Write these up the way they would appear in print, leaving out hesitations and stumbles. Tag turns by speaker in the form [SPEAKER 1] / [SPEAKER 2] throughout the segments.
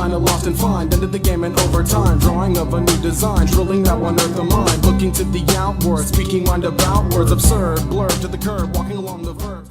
[SPEAKER 1] kinda lost and find. Ended the game in overtime, drawing of a new design, drilling that one earth of mine. Looking to the outward, speaking mind about words absurd, blurred to the curb, walking along the verge.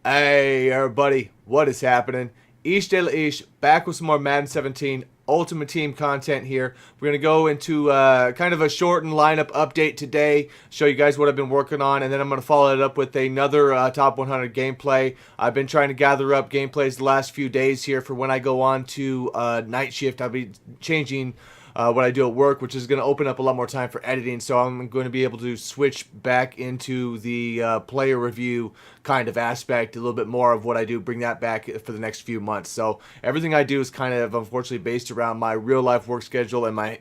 [SPEAKER 2] Hey everybody, what is happening? h2h back with some more Madden 17 Ultimate Team content here. We're going to go into kind of a shortened lineup update today, show you guys what I've been working on, and then I'm going to follow it up with another top 100 gameplay. I've been trying to gather up gameplays the last few days here for when I go on to night shift. I'll be changing what I do at work, which is going to open up a lot more time for editing, so I'm going to be able to switch back into the player review kind of aspect, a little bit more of what I do, bring that back for the next few months. So everything I do is kind of unfortunately based around my real life work schedule and my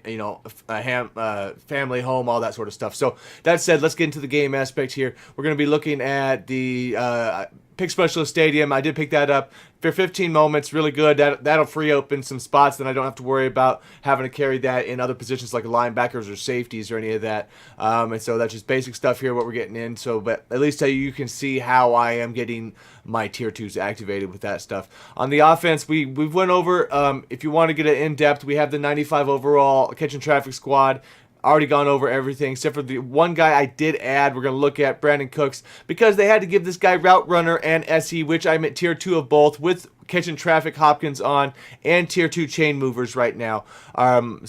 [SPEAKER 2] family, home, all that sort of stuff. So that said, let's get into the game aspect here. We're going to be looking at the Pick Specialist Stadium. I did pick that up for 15 moments, really good. That'll free open some spots, then I don't have to worry about having to carry that in other positions like linebackers or safeties or any of that. And so that's just basic stuff here, what we're getting in. So, but at least you can see how I am getting my tier 2s activated with that stuff. On the offense, we've went over, if you want to get it in depth, we have the 95 overall catching traffic squad. Already gone over everything except for the one guy I did add. We're going to look at Brandon Cooks because they had to give this guy Route Runner and SE, which I'm at tier 2 of both with catching traffic Hopkins on and tier 2 chain movers right now. And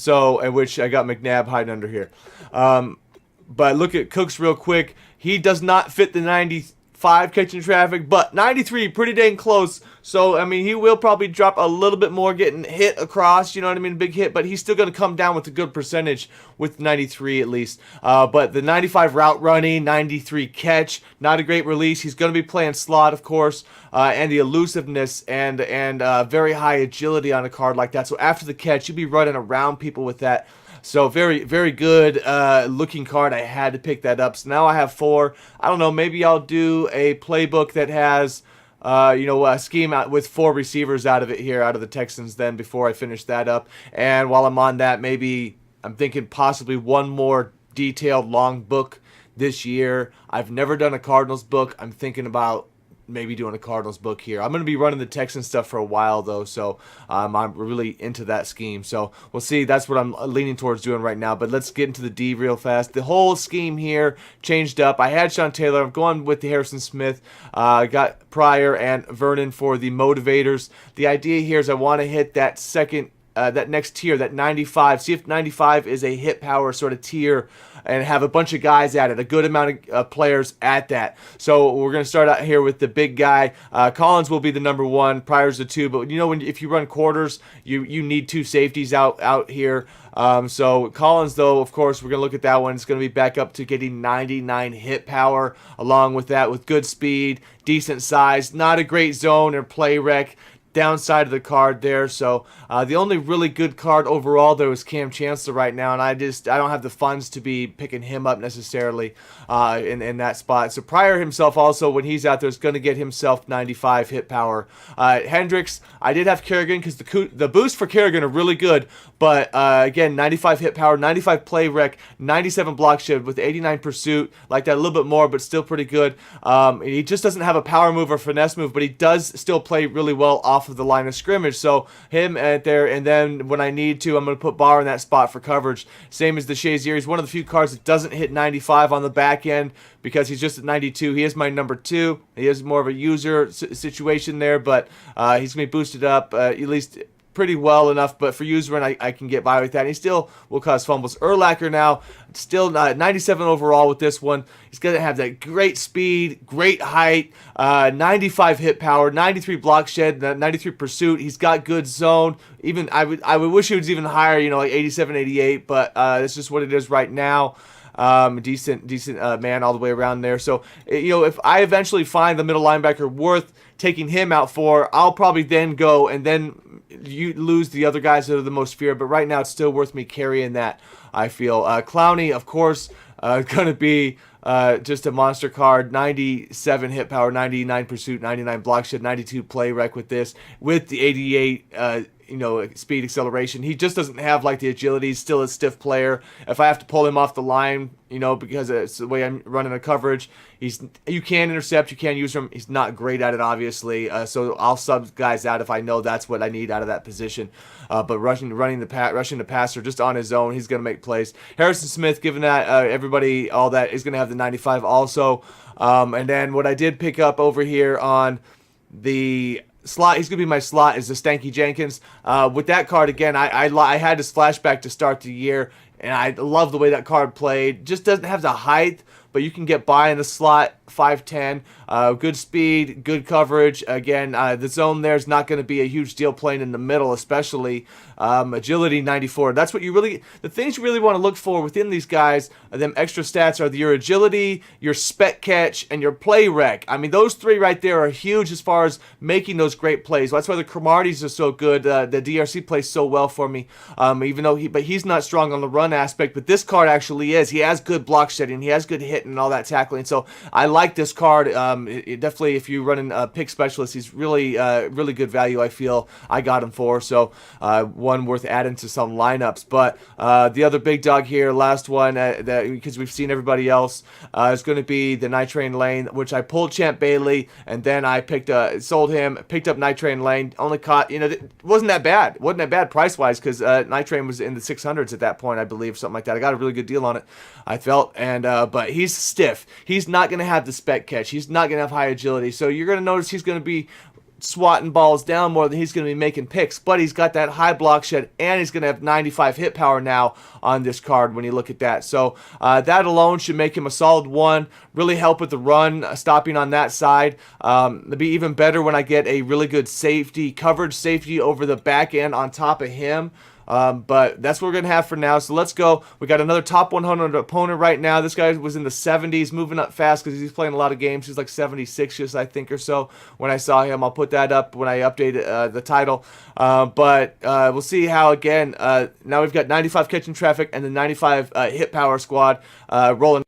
[SPEAKER 2] which I got McNabb hiding under here. But look at Cooks real quick. He does not fit the 95 catching traffic, but 93 pretty dang close. So I mean, he will probably drop a little bit more getting hit across, you know what I mean, big hit, but he's still going to come down with a good percentage with 93 at least. But the 95 route running, 93 catch, not a great release. He's going to be playing slot, of course, and the elusiveness and very high agility on a card like that. So after the catch, you'll be running around people with that. So very, very good looking card. I had to pick that up. So now I have 4. I don't know, maybe I'll do a playbook that has, a scheme out with 4 receivers out of it here, out of the Texans then before I finish that up. And while I'm on that, maybe I'm thinking possibly one more detailed long book this year. I've never done a Cardinals book. I'm thinking about maybe doing a Cardinals book here. I'm going to be running the Texans stuff for a while though, so I'm really into that scheme. So we'll see. That's what I'm leaning towards doing right now. But let's get into the D real fast. The whole scheme here changed up. I had Sean Taylor. I'm going with the Harrison Smith. Got Pryor and Vernon for the motivators. The idea here is I want to hit that second that next tier, that 95. See if 95 is a hit power sort of tier and have a bunch of guys at it, a good amount of players at that. So we're going to start out here with the big guy. Collins will be the number 1, Pryor's the 2, but if you run quarters, you need 2 safeties out here. So Collins, though, of course, we're going to look at that one. It's going to be back up to getting 99 hit power, along with that with good speed, decent size, not a great zone or play rec. Downside of the card there. So the only really good card overall though is Cam Chancellor right now, and I don't have the funds to be picking him up necessarily in that spot. So Pryor himself also, when he's out there, is going to get himself 95 hit power. Hendricks, I did have Kerrigan because the boosts for Kerrigan are really good, but again, 95 hit power, 95 play rec, 97 block shed with 89 pursuit, like that a little bit more, but still pretty good. He just doesn't have a power move or finesse move, but he does still play really well off of the line of scrimmage. So him at there, and then when I need to, I'm going to put Barr in that spot for coverage. Same as the Shazier. He's one of the few cards that doesn't hit 95 on the back end because he's just at 92. He is my number 2. He is more of a user situation there, but he's going to be boosted up at least pretty well enough, but for user run, I can get by with that. And he still will cause fumbles. Urlacher now, still 97 overall with this one. He's going to have that great speed, great height, 95 hit power, 93 block shed, 93 pursuit. He's got good zone. Even I would wish he was even higher, like 87, 88, but that's just what it is right now. Decent man all the way around there. So, if I eventually find the middle linebacker worth taking him out for, I'll probably then go and then you lose the other guys that are the most feared. But right now, it's still worth me carrying that, I feel. Clowney, of course, going to be just a monster card. 97 hit power, 99 pursuit, 99 block shed, 92 play rec with this, with the 88 speed, acceleration. He just doesn't have like the agility. He's still a stiff player. If I have to pull him off the line, because it's the way I'm running a coverage, you can intercept, you can use him. He's not great at it, obviously. So I'll sub guys out if I know that's what I need out of that position. But rushing the passer just on his own, he's going to make plays. Harrison Smith, given that everybody all that, is going to have the 95 also. And then what I did pick up over here on the slot, he's going to be my slot, is the Stanky Jenkins. With that card, again, I had this flashback to start the year, and I love the way that card played. Just doesn't have the height, but you can get by in the slot, 5'10", good speed, good coverage. Again, the zone there is not going to be a huge deal playing in the middle, especially. Agility, 94. That's what the things you really want to look for within these guys, them extra stats, are your agility, your spec catch, and your play rec. I mean, those three right there are huge as far as making those great plays. That's why the Cromarties are so good. The DRC plays so well for me, even though he's not strong on the run aspect, but this card actually is. He has good block shedding, he has good hitting and all that tackling, so I like this card. Definitely, if you're running a pick specialist, he's really good value, I feel. I got him for, so one worth adding to some lineups. But the other big dog here, last one, because we've seen everybody else, is going to be the Night Train Lane, which I pulled Champ Bailey, and then I sold him, picked up Night Train Lane, only caught, it wasn't that bad price-wise, because Night Train was in the 600s at that point, I believe, something like that. I got a really good deal on it, I felt, and but he's stiff. He's not going to have the spec catch. He's not going to have high agility, so you're going to notice he's going to be swatting balls down more than he's going to be making picks, but he's got that high block shed, and he's going to have 95 hit power now on this card when you look at that. So that alone should make him a solid one, really help with the run, stopping on that side. It'll be even better when I get a really good coverage safety over the back end on top of him. But that's what we're going to have for now. So let's go. We got another top 100 opponent right now. This guy was in the 70s, moving up fast because he's playing a lot of games. He's like 76 just, I think, or so when I saw him. I'll put that up when I update the title. But we'll see how, again, now we've got 95 catching traffic and the 95 hit power squad rolling.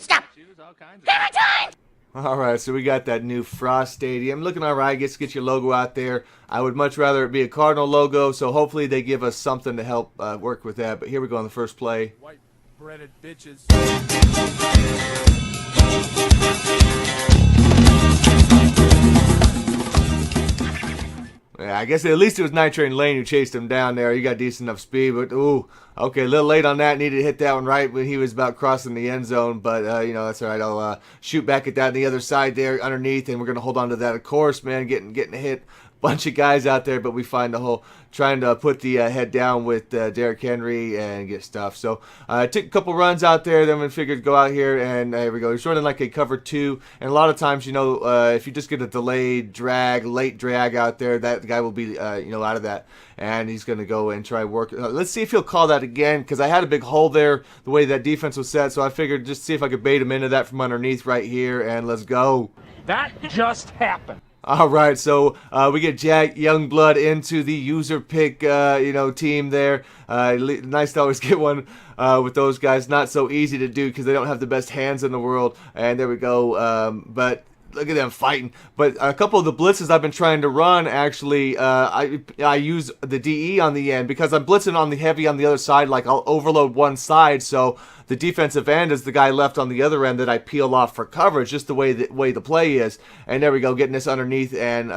[SPEAKER 3] Stop.
[SPEAKER 2] Alright, so we got that new Frost Stadium. Looking alright, get your logo out there. I would much rather it be a Cardinal logo, so hopefully they give us something to help work with that. But here we go on the first play.
[SPEAKER 1] White-breaded bitches.
[SPEAKER 2] Yeah, I guess at least it was Night Train Lane who chased him down there. He got decent enough speed, but ooh, okay, a little late on that. Needed to hit that one right when he was about crossing the end zone, but that's all right. I'll shoot back at that on the other side there underneath, and we're gonna hold on to that. Of course, man, getting hit. Bunch of guys out there, but we find the whole trying to put the head down with Derrick Henry and get stuff. So I took a couple runs out there, then we figured go out here, and here we go. He's running like a cover 2, and a lot of times, if you just get a delayed drag, late drag out there, that guy will be out of that, and he's going to go and try work. Let's see if he'll call that again, because I had a big hole there the way that defense was set, so I figured just see if I could bait him into that from underneath right here, and let's go.
[SPEAKER 4] That just happened.
[SPEAKER 2] All right, so we get Jack Youngblood into the user pick, team there. Nice to always get one with those guys. Not so easy to do because they don't have the best hands in the world. And there we go. But look at them fighting. But a couple of the blitzes I've been trying to run, actually, I use the DE on the end because I'm blitzing on the heavy on the other side. Like I'll overload one side, so the defensive end is the guy left on the other end that I peel off for coverage, just the way the play is. And there we go, getting this underneath and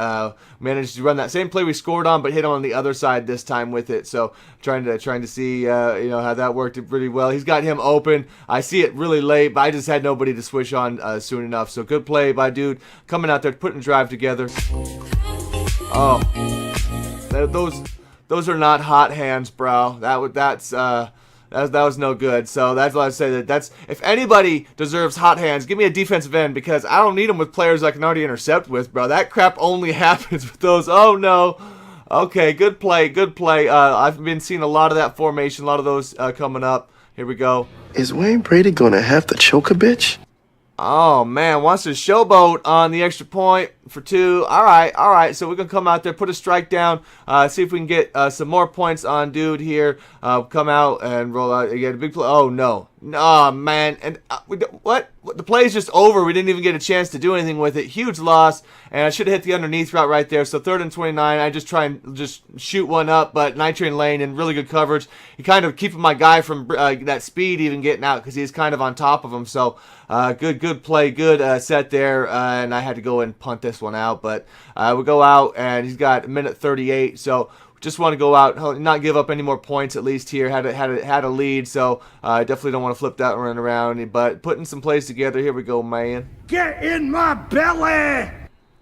[SPEAKER 2] managed to run that same play we scored on, but hit him on the other side this time with it. So trying to see how that worked really well. He's got him open. I see it really late, but I just had nobody to switch on soon enough. So good play by dude coming out there putting drive together. Oh, those are not hot hands, bro. That was no good. So that's why I say that's if anybody deserves hot hands, give me a defensive end because I don't need them with players I can already intercept with, bro. That crap only happens with those. Oh no. Okay, good play, good play. I've been seeing a lot of that formation, a lot of those coming up. Here we go.
[SPEAKER 5] Is Wayne Brady gonna have to choke a bitch?
[SPEAKER 2] Oh man, wants to showboat on the extra point. for 2. All right. So we're going to come out there, put a strike down, see if we can get some more points on dude here. Come out and roll out again. Big play. Oh, no. No, man. And what? The play is just over. We didn't even get a chance to do anything with it. Huge loss. And I should have hit the underneath route right there. So 3rd and 29. I just try and just shoot one up, but Nitrain lane and really good coverage. He kind of keeping my guy from that speed even getting out because he's kind of on top of him. So good play, good set there. And I had to go and punt this one out. But we go out and he's got a minute 38. So just want to go out, not give up any more points at least here. Had a lead, so I definitely don't want to flip that one around. But putting some plays together. Here we go, man.
[SPEAKER 4] Get in my belly!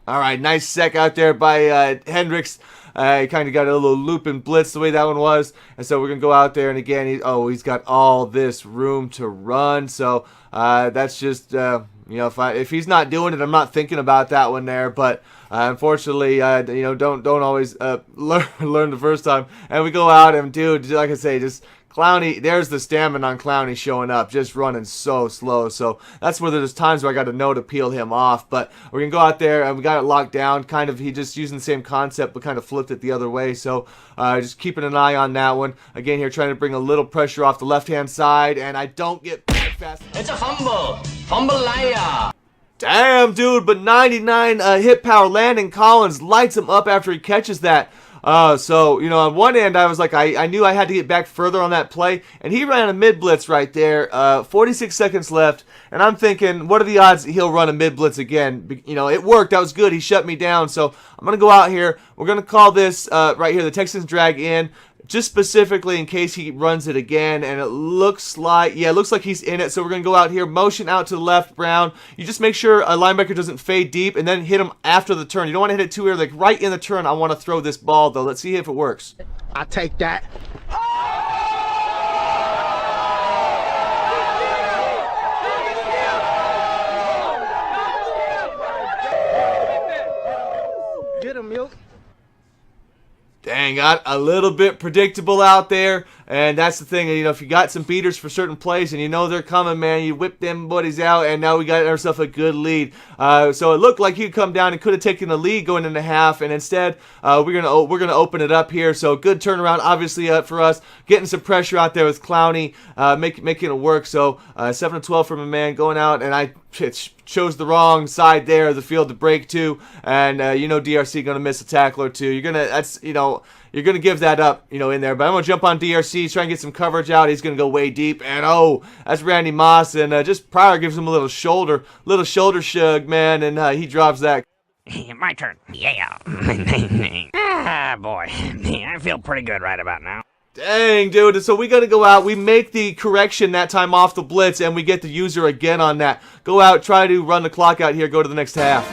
[SPEAKER 2] All right, nice sec out there by Hendricks. He kind of got a little loop and blitz the way that one was. And so we're going to go out there. And again, he's got all this room to run. So that's just, if he's not doing it, I'm not thinking about that one there. But unfortunately, don't always learn the first time. And we go out and, dude, like I say, just Clowney, there's the stamina on Clowney showing up, just running so slow. So that's where there's times where I got to know to peel him off. But we're going to go out there, and we got it locked down. Kind of, he just using the same concept, but kind of flipped it the other way. So just keeping an eye on that one. Again, here trying to bring a little pressure off the left-hand side, and I don't get back fast enough.
[SPEAKER 3] It's a fumble. Fumble liar.
[SPEAKER 2] Damn, dude, but 99 hit power. Landon Collins lights him up after he catches that. So, on one end, I was like, I knew I had to get back further on that play, and he ran a mid-blitz right there, 46 seconds left, and I'm thinking, what are the odds that he'll run a mid-blitz again? It worked. That was good. He shut me down, so I'm going to go out here. We're going to call this right here, the Texans drag in, just specifically in case he runs it again, and it looks like he's in it, so we're going to go out here, motion out to the left, Brown. You just make sure a linebacker doesn't fade deep, and then hit him after the turn. You don't want to hit it too early, like right in the turn. I want to throw this ball, though. Let's see if it works.
[SPEAKER 4] I take that. Get him, Milk.
[SPEAKER 2] Dang, got a little bit predictable out there, and that's the thing. If you got some beaters for certain plays and they're coming, man, you whip them buddies out, and now we got ourselves a good lead. So it looked like he'd come down and could have taken the lead going into half, and instead we're gonna open it up here. So good turnaround, obviously, for us, getting some pressure out there with Clowney, making it work. So 7-12 from a man going out, and I chose the wrong side there of the field to break to, and DRC gonna miss a tackle or two. You're gonna give that up, in there. But I'm gonna jump on DRC, try and get some coverage out. He's gonna go way deep, and that's Randy Moss, and just Pryor gives him a little shoulder shrug, man, and he drops that.
[SPEAKER 3] My turn. Yeah. Boy. I feel pretty good right about now.
[SPEAKER 2] Dang, dude. So we got to go out. We make the correction that time off the blitz, and we get the user again on that. Go out, try to run the clock out here, go to the next half.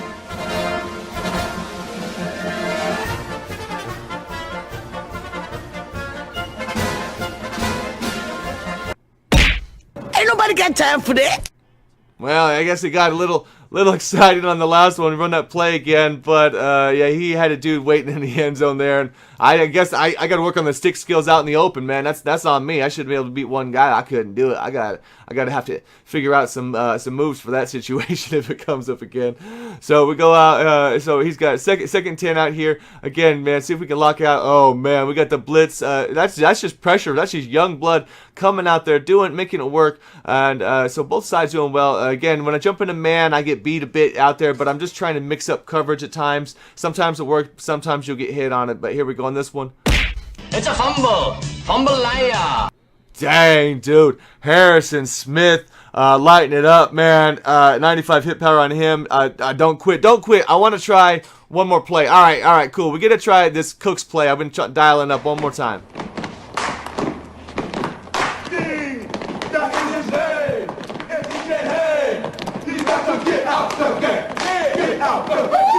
[SPEAKER 4] Ain't nobody got time for that.
[SPEAKER 2] Well, I guess it got a little excited on the last one. We run that play again, but he had a dude waiting in the end zone there, and I guess I got to work on the stick skills out in the open, man. That's on me. I should be able to beat one guy. I couldn't do it. I got to have to figure out some moves for that situation if it comes up again. So we go out. So he's got second 10 out here again, man. See if we can lock out. Oh man, we got the blitz. That's just pressure. That's just young blood coming out there making it work, and so both sides doing well. Again, when I jump into man, I get beat a bit out there, but I'm just trying to mix up coverage at times. Sometimes it works, sometimes you'll get hit on it, but here we go on this one.
[SPEAKER 3] It's a fumble. Fumble liar.
[SPEAKER 2] Dang, dude. Harrison Smith lighting it up, man. 95 hit power on him. Don't quit. I want to try one more play. All right, cool. We get to try this Cooks play. I've been dialing up one more time.
[SPEAKER 1] Get out the game. Get out the game.